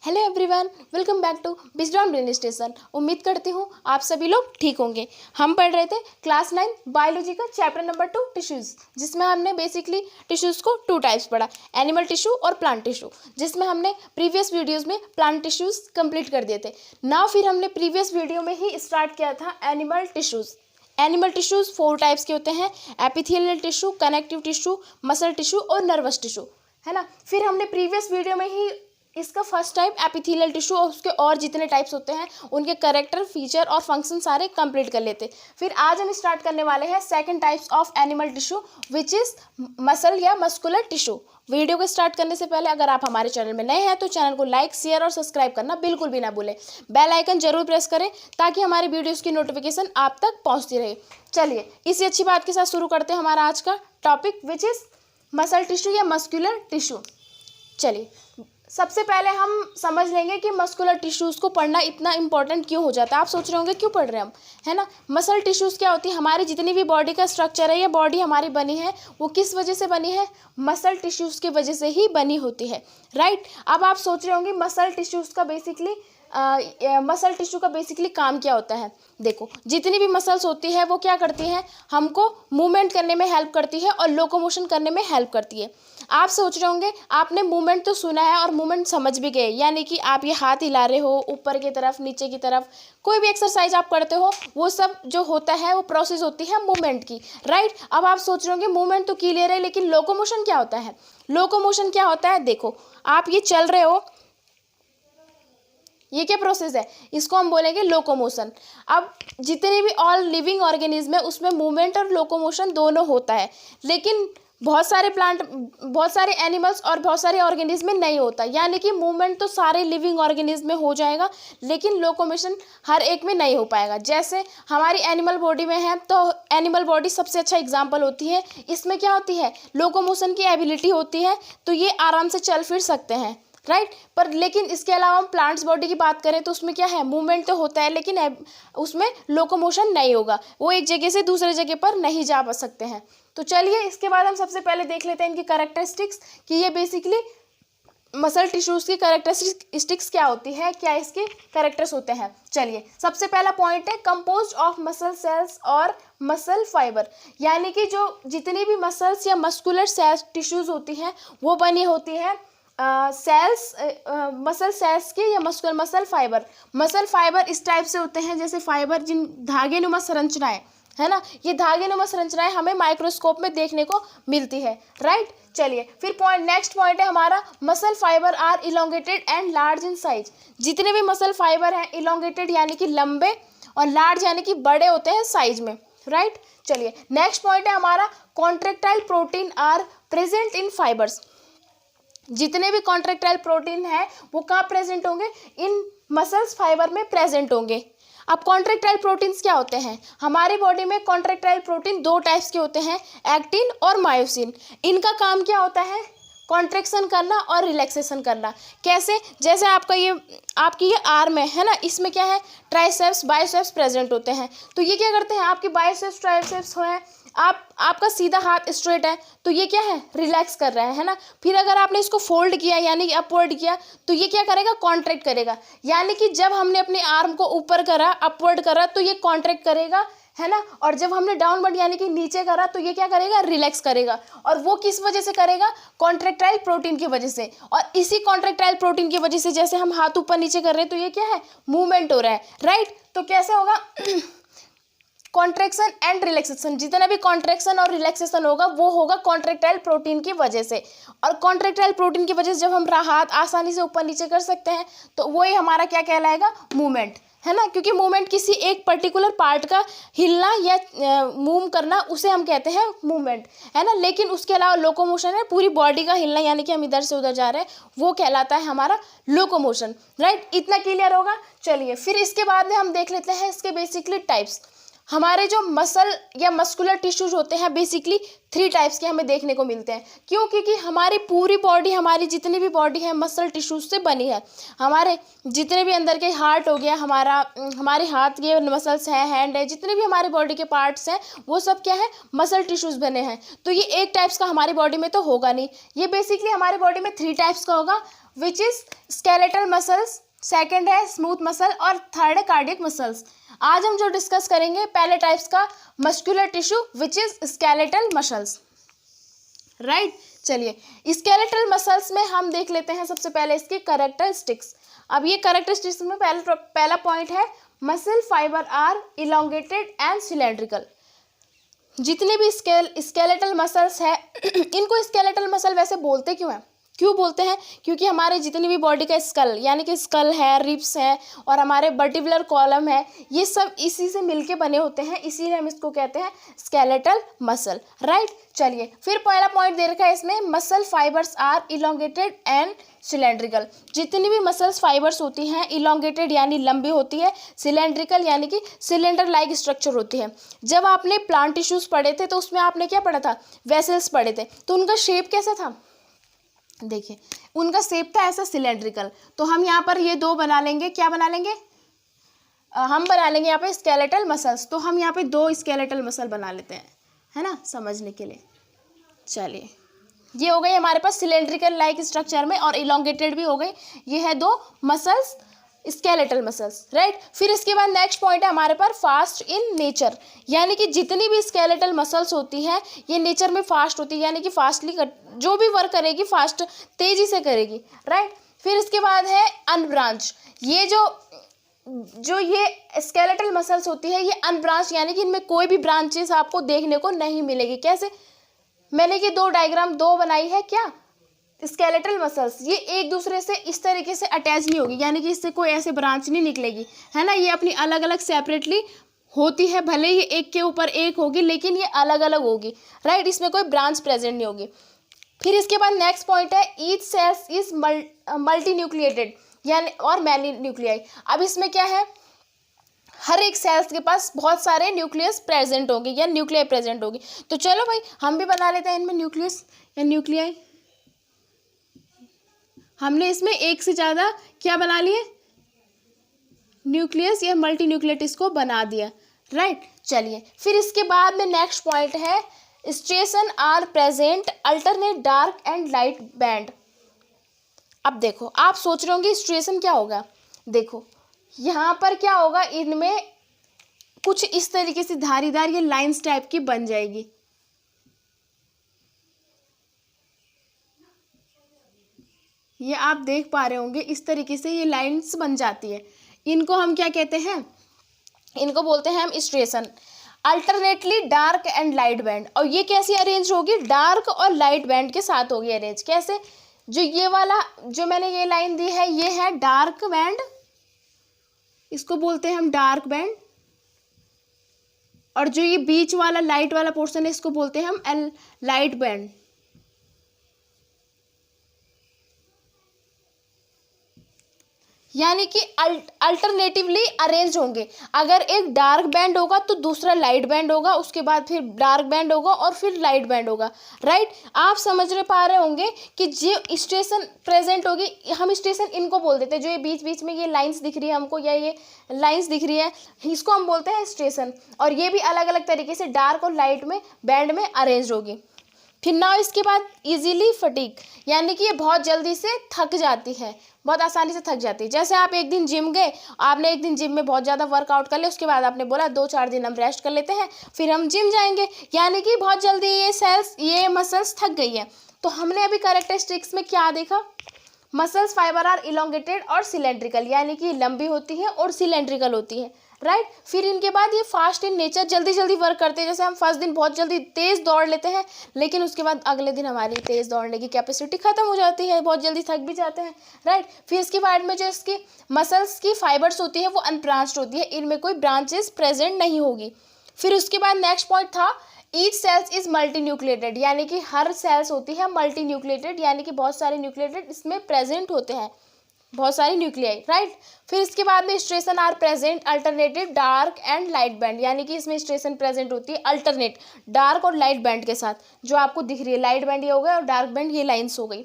Hello everyone, welcome back to Bizdon brain station. उम्मीद करती हूँ आप सभी लोग ठीक होंगे। हम पढ़ रहे थे क्लास 9 बायोलॉजी का चैप्टर नंबर 2 टिश्यूज़, जिसमें हमने बेसिकली टिश्यूज़ को 2 टाइप्स पढ़ा, एनिमल टिश्यू और प्लांट टिश्यू, जिसमें हमने प्रीवियस वीडियोज़ में प्लांट टिश्यूज़ कंप्लीट कर दिए थे। नाउ फिर हमने प्रीवियस वीडियो में ही स्टार्ट किया था animal tissues. Animal tissues 4 types के होते हैं, epithelial tissue, connective tissue, muscle tissue और नर्वस टिश्यू, है ना। फिर हमने प्रीवियस वीडियो में ही इसका फर्स्ट टाइप एपिथेलियल टिश्यू और उसके और जितने टाइप्स होते हैं उनके कैरेक्टर, फीचर और फंक्शन सारे कंप्लीट कर लेते। फिर आज हम स्टार्ट करने वाले हैं second types of animal tissue which is muscle या मस्कुलर टिश्यू। वीडियो को स्टार्ट करने से पहले अगर आप हमारे चैनल में नए हैं तो चैनल को लाइक, शेयर और सब्सक्राइब करना बिल्कुल भी ना भूलें। बेल आइकन जरूर प्रेस करें ताकि हमारी वीडियोज़ की नोटिफिकेशन आप तक पहुँचती रहे। चलिए इसी अच्छी बात के साथ शुरू करते हैं हमारा आज का topic which is muscle tissue या मस्कुलर टिश्यू। चलिए सबसे पहले हम समझ लेंगे कि मस्कुलर टिश्यूज़ को पढ़ना इतना इंपॉर्टेंट क्यों हो जाता है। आप सोच रहे होंगे क्यों पढ़ रहे हैं हम, है ना। मसल टिश्यूज़ क्या होती है, हमारी जितनी भी बॉडी का स्ट्रक्चर है या बॉडी हमारी बनी है वो किस वजह से बनी है, मसल टिश्यूज़ की वजह से ही बनी होती है, राइट। अब आप सोच रहे होंगे मसल टिश्यूज़ का मसल टिश्यू का बेसिकली काम क्या होता है। देखो जितनी भी मसल्स होती है वो क्या करती हैं, हमको मूवमेंट करने में हेल्प करती है और लोकोमोशन करने में हेल्प करती है। आप सोच रहे होंगे आपने मूवमेंट तो सुना है और मूवमेंट समझ भी गए, यानी कि आप ये हाथ हिला रहे हो ऊपर की तरफ नीचे की तरफ, कोई भी एक्सरसाइज आप करते हो वो सब जो होता है वो प्रोसेस होती है मूवमेंट की, राइट। अब आप सोच रहे होंगे मूवमेंट तो क्लियर है लेकिन लोकोमोशन क्या होता है। लोकोमोशन क्या होता है, देखो आप ये चल रहे हो, ये क्या प्रोसेस है, इसको हम बोलेंगे लोकोमोशन। अब जितने भी ऑल लिविंग ऑर्गेनिज्म है उसमें मूवमेंट और लोकोमोशन दोनों होता है, लेकिन बहुत सारे एनिमल्स और बहुत सारे ऑर्गेनिज्म में नहीं होता। यानी कि मूवमेंट तो सारे लिविंग ऑर्गेनिज्म में हो जाएगा लेकिन लोकोमोशन हर एक में नहीं हो पाएगा। जैसे हमारी एनिमल बॉडी में है तो एनिमल बॉडी सबसे अच्छा एग्जाम्पल होती है। इसमें क्या होती है, लोकोमोशन की एबिलिटी होती है, तो ये आराम से चल फिर सकते हैं, राइट। पर लेकिन इसके अलावा हम प्लांट्स बॉडी की बात करें तो उसमें क्या है, मूवमेंट तो होता है लेकिन उसमें लोकोमोशन नहीं होगा, वो एक जगह से दूसरे जगह पर नहीं जा सकते हैं। तो चलिए इसके बाद हम सबसे पहले देख लेते हैं इनकी कैरेक्टरिस्टिक्स कि ये बेसिकली मसल टिश्यूज़ की कैरेक्टरिस्टिक्स क्या होती है, क्या इसके कैरेक्टर्स होते हैं। चलिए सबसे पहला पॉइंट है कंपोज्ड ऑफ मसल सेल्स और मसल फाइबर, यानी कि जो जितनी भी मसल्स या मस्कुलर सेल्स टिश्यूज़ होती हैं वो बनी होती हैं मसल सेल्स के या मसल फाइबर इस टाइप से होते हैं, जैसे फाइबर जिन धागेनुमा संरचनाएं है ना, ये धागेनुमा संरचनाएं हमें माइक्रोस्कोप में देखने को मिलती है, राइट। चलिए फिर नेक्स्ट पॉइंट है हमारा muscle fibre are elongated and large in size. जितने भी मसल फाइबर हैं इलोंगेटेड यानी कि लंबे और लार्ज यानी कि बड़े होते हैं साइज में, राइट। चलिए नेक्स्ट पॉइंट है हमारा contractile protein are present in fibres. जितने भी कॉन्ट्रेक्टाइल प्रोटीन है वो कहाँ प्रेजेंट होंगे, इन मसल्स फाइबर में प्रेजेंट होंगे। अब कॉन्ट्रेक्टाइल प्रोटीन्स क्या होते हैं, हमारी बॉडी में कॉन्ट्रेक्टाइल प्रोटीन 2 टाइप्स के होते हैं, एक्टिन और मायोसिन। इनका काम क्या होता है, कॉन्ट्रैक्शन करना और रिलैक्सेशन करना। कैसे, जैसे आपकी ये आर्म है ना, इसमें क्या है, ट्राइसेप्स बाइसेप्स प्रेजेंट होते हैं। तो ये क्या करते हैं, आपके बाइसेप्स ट्राइसेप्स है, आपका सीधा हाथ स्ट्रेट है तो ये क्या है, रिलैक्स कर रहा है ना। फिर अगर आपने इसको फोल्ड किया यानी कि अपवर्ड किया तो ये क्या करेगा, कॉन्ट्रैक्ट करेगा। यानी कि जब हमने अपने आर्म को ऊपर करा, अपवर्ड करा तो ये कॉन्ट्रैक्ट करेगा, है ना। और जब हमने डाउनवर्ड यानी कि नीचे करा तो ये क्या करेगा, रिलैक्स करेगा। और वो किस वजह से करेगा, कॉन्ट्रैक्टाइल प्रोटीन की वजह से। और इसी कॉन्ट्रैक्टाइल प्रोटीन की वजह से जैसे हम हाथ ऊपर नीचे कर रहे हैं तो ये क्या है, मूवमेंट हो रहा है, राइट। तो कैसे होगा कॉन्ट्रैक्शन एंड रिलैक्सेशन, जितना भी कॉन्ट्रैक्शन और रिलैक्सेशन होगा वो होगा कॉन्ट्रैक्टाइल प्रोटीन की वजह से। और कॉन्ट्रैक्टाइल प्रोटीन की वजह से जब हम हाथ आसानी से ऊपर नीचे कर सकते हैं तो वही हमारा क्या कहलाएगा, मूवमेंट, है ना। क्योंकि मूवमेंट किसी एक पर्टिकुलर पार्ट का हिलना या मूव करना उसे हम कहते हैं मूवमेंट, है ना। लेकिन उसके अलावा लोकोमोशन है, पूरी बॉडी का हिलना यानी कि हम इधर से उधर जा रहे हैं, वो कहलाता है हमारा लोकोमोशन, राइट। इतना क्लियर होगा। चलिए फिर इसके बाद में हम देख लेते हैं इसके बेसिकली टाइप्स। हमारे जो मसल या मस्कुलर टिश्यूज होते हैं बेसिकली 3 टाइप्स के हमें देखने को मिलते हैं। क्यों, क्योंकि हमारी पूरी बॉडी, हमारी जितनी भी बॉडी है मसल टिश्यूज से बनी है। हमारे जितने भी अंदर के हार्ट हो गया, हमारे हाथ के मसल्स हैं, हैंड है, जितने भी हमारी बॉडी के पार्ट्स हैं वो सब क्या है, मसल टिश्यूज बने हैं। तो ये एक टाइप्स का हमारी बॉडी में तो होगा नहीं, ये बेसिकली हमारी बॉडी में 3 टाइप्स का होगा। Which is skeletal muscles, second है स्मूथ मसल और थर्ड है कार्डियक मसल्स। आज हम जो डिस्कस करेंगे पहले टाइप्स का muscular tissue which is skeletal muscles, right. चलिए स्केलेटल मसल्स में हम देख लेते हैं सबसे पहले इसकी कैरेक्टरिस्टिक्स। अब ये कैरेक्टरिस्टिक्स में पहला पॉइंट है muscle fibre are elongated and cylindrical. जितने भी स्केलेटल मसल्स है इनको स्केलेटल मसल वैसे बोलते क्यों बोलते हैं, क्योंकि हमारे जितनी भी बॉडी का स्कल यानी कि स्कल है, रिब्स है और हमारे वर्टिब्रल कॉलम है, ये सब इसी से मिलके बने होते हैं, इसीलिए हम इसको कहते हैं स्केलेटल मसल, राइट। चलिए फिर पहला पॉइंट दे रखा है इसमें muscle fibres are elongated and cylindrical. जितनी भी मसल्स फाइबर्स होती हैं इलोंगेटेड यानी लंबी होती है, सिलेंड्रिकल यानी कि सिलेंडर लाइक स्ट्रक्चर होती है। जब आपने प्लांट टिश्यूज पढ़े थे तो उसमें आपने क्या पढ़ा था, वेसल्स पढ़े थे, तो उनका शेप कैसा था, देखिए उनका शेप था ऐसा सिलेंड्रिकल। तो हम यहाँ पर ये दो बना लेंगे, क्या बना लेंगे, हम बना लेंगे यहाँ पे स्केलेटल मसल्स। तो हम यहाँ पे दो स्केलेटल मसल बना लेते हैं, है ना, समझने के लिए। चलिए ये हो गई हमारे पास सिलेंड्रिकल लाइक स्ट्रक्चर में और इलोंगेटेड भी हो गई, ये है दो मसल्स स्केलेटल मसल्स, राइट। फिर इसके बाद नेक्स्ट पॉइंट है हमारे पास फास्ट इन नेचर, यानी कि जितनी भी स्केलेटल मसल्स होती है ये नेचर में फास्ट होती है, यानी कि फास्टली जो भी वर्क करेगी फास्ट तेजी से करेगी, राइट। फिर इसके बाद है अनब्रांच, ये जो ये स्केलेटल मसल्स होती है ये अनब्रांच यानी कि इनमें कोई भी ब्रांचेस आपको देखने को नहीं मिलेगी। कैसे, मैंने ये दो डायग्राम दो बनाई है, क्या स्केलेटल मसल्स, ये एक दूसरे से इस तरीके से अटैच नहीं होगी, यानी कि इससे कोई ऐसे ब्रांच नहीं निकलेगी, है ना, ये अपनी अलग अलग सेपरेटली होती है, भले ही एक के ऊपर एक होगी लेकिन ये अलग अलग होगी, राइट, इसमें कोई ब्रांच प्रेजेंट नहीं होगी। फिर इसके बाद नेक्स्ट पॉइंट है each cells is multi nucleated यानी और मैनी न्यूक्लियाई। अब इसमें क्या है, हर एक सेल्स के पास बहुत सारे न्यूक्लियस प्रेजेंट होंगे या न्यूक्लियाई प्रेजेंट होगी। तो चलो भाई हम भी बना लेते हैं इनमें न्यूक्लियस या न्यूक्लियाई। हमने इसमें एक से ज़्यादा क्या बना लिए, न्यूक्लियस या मल्टी न्यूक्लियटिस को बना दिया, राइट। चलिए फिर इसके बाद में नेक्स्ट पॉइंट है striations are present alternate dark and light band. अब देखो आप सोच रहे होंगे स्ट्रेसन क्या होगा, देखो यहाँ पर क्या होगा, इनमें कुछ इस तरीके से धारीदार ये लाइंस टाइप की बन जाएगी, ये आप देख पा रहे होंगे इस तरीके से ये लाइंस बन जाती है, इनको हम क्या कहते हैं, इनको बोलते हैं हम striations. Alternately dark and light band, और ये कैसी अरेंज होगी, डार्क और लाइट बैंड के साथ होगी अरेंज। कैसे, जो ये वाला जो मैंने ये लाइन दी है ये है डार्क बैंड, इसको बोलते हैं हम डार्क बैंड, और जो ये बीच वाला लाइट वाला पोर्शन है इसको बोलते हैं हम लाइट बैंड। यानी कि अल्टरनेटिवली अरेंज होंगे, अगर एक डार्क बैंड होगा तो दूसरा लाइट बैंड होगा, उसके बाद फिर डार्क बैंड होगा और फिर लाइट बैंड होगा, राइट। आप समझ पा रहे होंगे कि जो स्टेशन प्रेजेंट होगी, हम स्टेशन इनको बोल देते हैं, जो ये बीच बीच में ये लाइंस दिख रही है हमको या ये लाइंस दिख रही है इसको हम बोलते हैं स्टेशन, और ये भी अलग अलग तरीके से डार्क और लाइट में बैंड में अरेंज होगी। फिर ना इसके बाद इजीली फटीग, यानी कि ये बहुत जल्दी से थक जाती है, बहुत आसानी से थक जाती है। जैसे आप एक दिन जिम गए, आपने एक दिन जिम में बहुत ज़्यादा वर्कआउट कर लिया, उसके बाद आपने बोला 2-4 दिन हम रेस्ट कर लेते हैं फिर हम जिम जाएंगे, यानी कि बहुत जल्दी ये मसल्स थक गई है। तो हमने अभी कैरेक्टरिस्टिक्स में क्या देखा, मसल्स फाइबर आर इलोंगेटेड और सिलेंड्रिकल, यानी कि लंबी होती है और सिलेंड्रिकल होती है, राइट। फिर इनके बाद ये फास्ट इन नेचर, जल्दी जल्दी वर्क करते हैं। जैसे हम फर्स्ट दिन बहुत जल्दी तेज़ दौड़ लेते हैं लेकिन उसके बाद अगले दिन हमारी तेज़ दौड़ने की कैपेसिटी ख़त्म हो जाती है, बहुत जल्दी थक भी जाते हैं, राइट। फिर इसके बाद में जो इसकी मसल्स की फाइबर्स होती है वो अनब्रांच्ड होती है, इनमें कोई ब्रांचेस प्रेजेंट नहीं होगी। फिर उसके बाद नेक्स्ट पॉइंट था each cells is multi nucleated, यानी कि हर सेल्स होती है मल्टी न्यूक्लिएटेड, यानी कि बहुत सारे न्यूक्लिएटेड इसमें प्रेजेंट होते हैं, बहुत सारी न्यूक्लियाई, राइट। फिर इसके बाद में striations are present alternative dark and light band, यानी कि इसमें स्ट्रेसन प्रेजेंट होती है अल्टरनेट डार्क और लाइट बैंड के साथ, जो आपको दिख रही है, लाइट बैंड ये हो गया और डार्क बैंड ये लाइंस हो गई।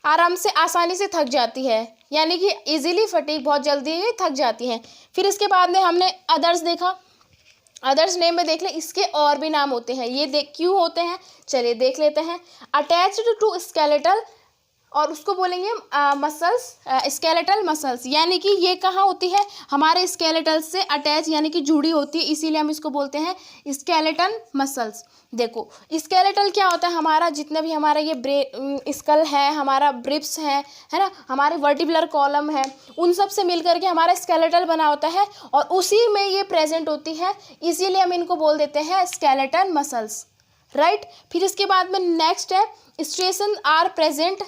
आराम से आसानी से थक जाती है, यानी कि इजीली फटीग, बहुत जल्दी ये थक जाती हैं। फिर इसके बाद में हमने अदर्स देखा, अदर्स नेम में देख लें, इसके और भी नाम होते हैं, ये क्यों होते हैं चलिए देख लेते हैं। अटैच्ड टू स्केलेटल और उसको बोलेंगे मसल्स, स्केलेटल मसल्स, यानी कि ये कहाँ होती है, हमारे स्केलेटल से अटैच यानी कि जुड़ी होती है, इसीलिए हम इसको बोलते हैं स्केलेटल मसल्स। देखो स्केलेटल क्या होता है, हमारा जितना भी हमारा ये स्कल है, हमारा ब्रिप्स है ना, हमारे वर्टिब्युलर कॉलम है, उन सब से मिलकर के हमारा स्केलेटल बना होता है और उसी में ये प्रेजेंट होती है, इसीलिए हम इनको बोल देते हैं स्केलेटल मसल्स, राइट। फिर इसके बाद में नेक्स्ट है स्ट्रेसन आर प्रेजेंट।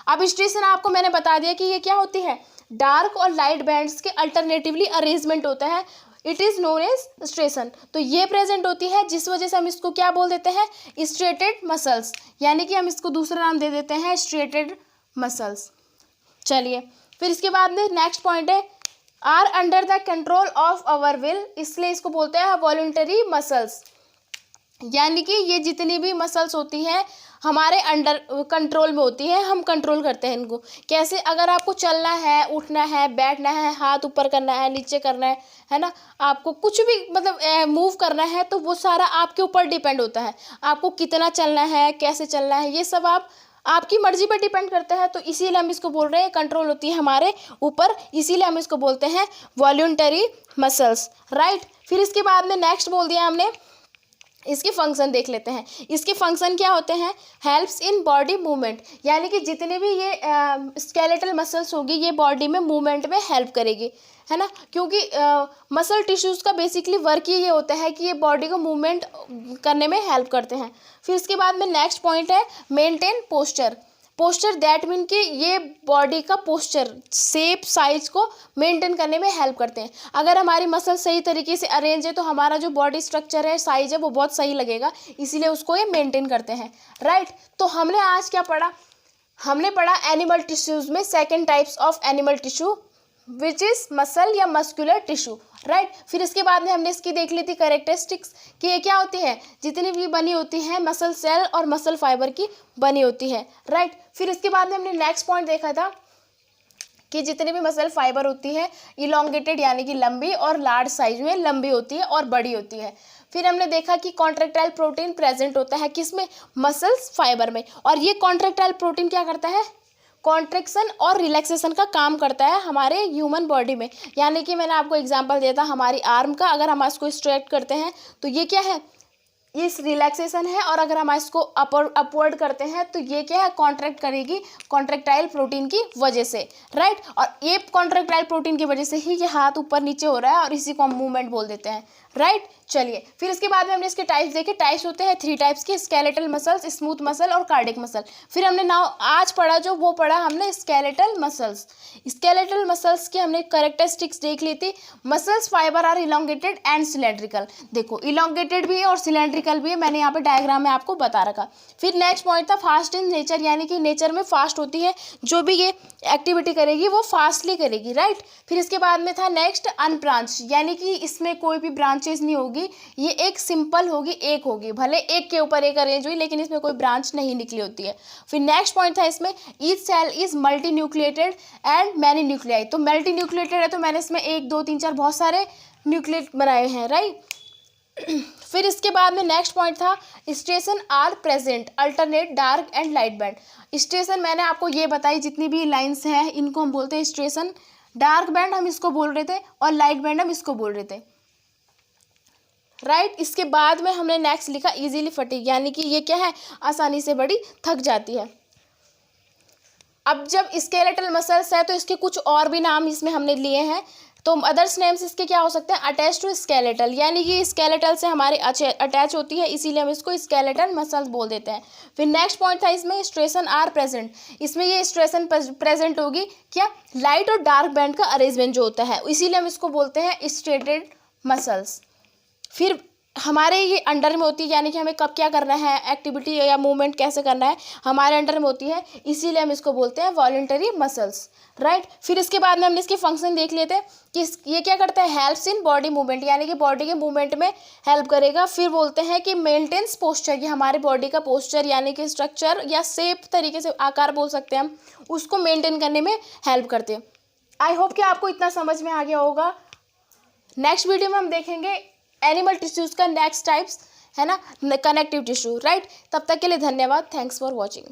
अब स्ट्रेसन आपको मैंने बता दिया कि ये क्या होती है, डार्क और लाइट बैंड्स के अल्टरनेटिवली अरेंजमेंट होता है, इट इज़ नोन एज स्ट्रेसन। तो ये प्रेजेंट होती है जिस वजह से हम इसको क्या बोल देते हैं, स्ट्रेटेड मसल्स, यानी कि हम इसको दूसरा नाम दे देते हैं स्ट्रेटेड मसल्स। चलिए फिर इसके बाद में नेक्स्ट पॉइंट है are under the control of our will, इसलिए इसको बोलते हैं वॉलंटरी मसल्स, यानी कि ये जितनी भी मसल्स होती हैं हमारे अंडर कंट्रोल में होती है, हम कंट्रोल करते हैं इनको। कैसे, अगर आपको चलना है, उठना है, बैठना है, हाथ ऊपर करना है, नीचे करना है ना, आपको कुछ भी मतलब मूव करना है तो वो सारा आपके ऊपर डिपेंड होता है, आपको कितना चलना है, कैसे चलना है, ये सब आपकी मर्जी पर डिपेंड करता है। तो इसीलिए हम इसको बोल रहे हैं कंट्रोल होती है हमारे ऊपर, इसीलिए हम इसको बोलते हैं वॉलंटरी मसल्स, राइट। फिर इसके बाद में नेक्स्ट बोल दिया हमने, इसके फंक्शन देख लेते हैं। इसके फंक्शन क्या होते हैं, हेल्प्स इन बॉडी मूवमेंट, यानी कि जितने भी ये स्केलेटल मसल्स होगी ये बॉडी में मूवमेंट में हेल्प करेगी, है ना, क्योंकि मसल टिश्यूज़ का बेसिकली वर्क ही ये होता है कि ये बॉडी को मूवमेंट करने में हेल्प करते हैं। फिर इसके बाद में नेक्स्ट पॉइंट है maintain posture. Posture that mean कि ये बॉडी का पोस्चर शेप साइज को मेंटेन करने में हेल्प करते हैं। अगर हमारी मसल सही तरीके से अरेंज है तो हमारा जो बॉडी स्ट्रक्चर है, साइज है, वो बहुत सही लगेगा, इसीलिए उसको ये मेंटेन करते हैं, राइट। तो हमने आज क्या पढ़ा, हमने पढ़ा एनिमल टिश्यूज़ में second types of animal tissue which is muscle या मस्कुलर टिश्यू, राइट। फिर इसके बाद में हमने इसकी देख ली थी कैरेक्टरिस्टिक्स कि ये क्या होती है, जितनी भी बनी होती है मसल सेल और मसल फाइबर की बनी होती है, राइट। फिर इसके बाद में हमने नेक्स्ट पॉइंट देखा था कि जितनी भी मसल फाइबर होती है इलोंगेटेड यानी कि लंबी और लार्ज साइज में लंबी होती है और बड़ी होती है। फिर हमने देखा कि कॉन्ट्रैक्टाइल प्रोटीन प्रेजेंट होता है किसमें, मसल्स फाइबर में, और ये कॉन्ट्रैक्टाइल प्रोटीन क्या करता है, कॉन्ट्रैक्शन और रिलैक्सेशन का काम करता है हमारे ह्यूमन बॉडी में। यानी कि मैंने आपको एग्जांपल दिया था हमारी आर्म का, अगर हम इसको स्ट्रेट करते हैं तो ये क्या है, ये रिलैक्सेशन है, और अगर हम इसको अपवर्ड करते हैं तो ये क्या है, कॉन्ट्रैक्ट करेगी कॉन्ट्रैक्टाइल प्रोटीन की वजह से, राइट। और ये कॉन्ट्रैक्टाइल प्रोटीन की वजह से ही ये हाथ ऊपर नीचे हो रहा है और इसी को हम मूवमेंट बोल देते हैं, राइट। चलिए फिर इसके बाद में हमने इसके टाइप्स देखे, टाइप्स होते हैं 3 टाइप्स के, स्केलेटल मसल्स, स्मूथ मसल और कार्डिक मसल। फिर हमने आज पढ़ा जो वो पढ़ा हमने स्केलेटल मसल्स। स्केलेटल मसल्स की हमने कैरेक्टरिस्टिक्स देख ली थी, muscles fibre are elongated and cylindrical, देखो इलोंगेटेड भी है और सिलेंड्रिकल भी है, मैंने यहाँ पे डायग्राम में आपको बता रखा। फिर नेक्स्ट पॉइंट था फास्ट इन नेचर, यानी कि नेचर में फास्ट होती है, जो भी ये एक्टिविटी करेगी वो फास्टली करेगी, राइट। फिर इसके बाद में था नेक्स्ट अनब्रांच, यानी कि इसमें कोई भी ब्रांचेस नहीं होगी, ये एक सिंपल होगी, एक होगी, भले एक के ऊपर एक अरेंज हुई लेकिन इसमें कोई ब्रांच नहीं निकली होती है। फिर नेक्स्ट पॉइंट था इसमें each cell is multi nucleated and many nuclei, तो मल्टी न्यूक्लिएटेड है तो मैंने इसमें 1 2 3 4 बहुत सारे न्यूक्लिएट बनाए हैं, राइट। फिर इसके बाद में नेक्स्ट पॉइंट था striations are present alternate dark and light band. Striations मैंने आपको ये बताई, जितनी भी लाइंस हैं इनको हम बोलते हैं स्टेशन, डार्क बैंड हम इसको बोल रहे थे और लाइट बैंड हम इसको बोल रहे थे, राइट। इसके बाद में हमने नेक्स्ट लिखा इजीली फटीग, यानी कि ये क्या है, आसानी से बड़ी थक जाती है। अब जब स्केलेटल मसल्स है तो इसके कुछ और भी नाम इसमें हमने लिए हैं, तो अदर्स नेम्स इसके क्या हो सकते हैं, अटैच टू स्केलेटल, यानी कि स्केलेटल से हमारे अटैच होती है, इसीलिए हम इसको स्केलेटल मसल्स बोल देते हैं। फिर नेक्स्ट पॉइंट था इसमें स्ट्रेसन आर प्रेजेंट, इसमें ये स्ट्रेसन प्रेजेंट होगी क्या, लाइट और डार्क बैंड का अरेंजमेंट जो होता है, इसीलिए हम इसको बोलते हैं स्ट्रेटेड मसल्स। फिर हमारे ये अंडर में होती है, यानी कि हमें कब क्या करना है, एक्टिविटी या मूवमेंट कैसे करना है हमारे अंडर में होती है, इसीलिए हम इसको बोलते हैं वॉलंटरी मसल्स, राइट। फिर इसके बाद में हमने इसके फंक्शन देख लेते हैं कि ये क्या करता है, हेल्प्स इन बॉडी मूवमेंट, यानी कि बॉडी के मूवमेंट में हेल्प करेगा। फिर बोलते हैं कि मेंटेन्स पोस्चर, ये हमारे बॉडी का पोस्चर यानी कि स्ट्रक्चर या शेप तरीके से आकार बोल सकते हैं हम, उसको मेंटेन करने में हेल्प करते हैं। आई होप कि आपको इतना समझ में आ गया होगा। नेक्स्ट वीडियो में हम देखेंगे एनिमल टिश्यूज़ का नेक्स्ट टाइप्स, है ना, कनेक्टिव टिश्यू, राइट। तब तक के लिए धन्यवाद, थैंक्स फॉर वॉचिंग।